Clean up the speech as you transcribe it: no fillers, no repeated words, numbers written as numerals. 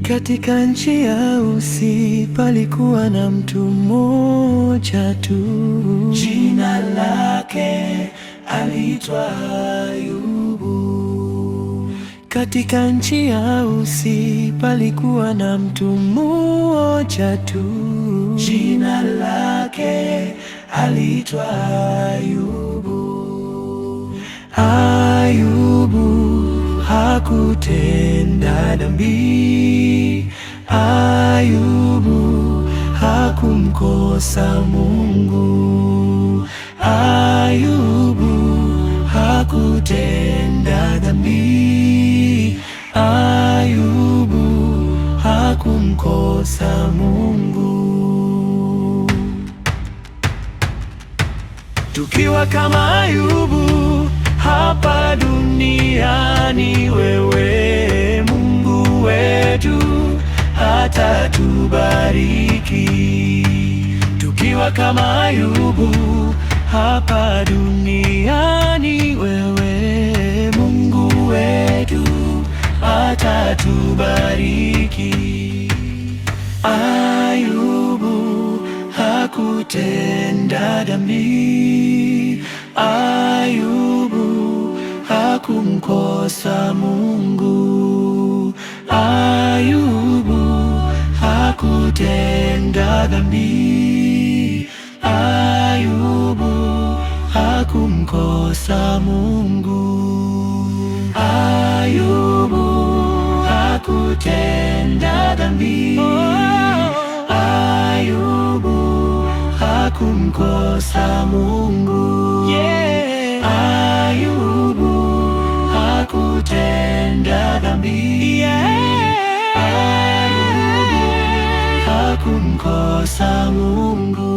Katika nchi ya Usi palikuwa na mtu mmoja tu, jina lake aliitwa Ayubu. Katika nchi ya Usi palikuwa na mtu mmoja tu, jina lake aliitwa Ayubu. Ayubu hakutenda dhambi, Ayubu hakumkosa Mungu, Ayubu hakutenda dhambi, Ayubu hakumkosa Mungu. Tukiwa kama Ayubu hapa duniani, wewe Mungu wetu atatubariki. Tukiwa kama Ayubu hapa duniani, wewe Mungu wetu atatubariki. Ayubu hakutenda dhambi, Ayubu hakumkosa Mungu, Ayubu hakutenda dhambi, Ayubu hakumkosa Mungu, Ayubu hakutenda dhambi, Ayubu hakumkosa Mungu, Ayubu hakutenda dhambi, Ayubu hakumkosa Mungu.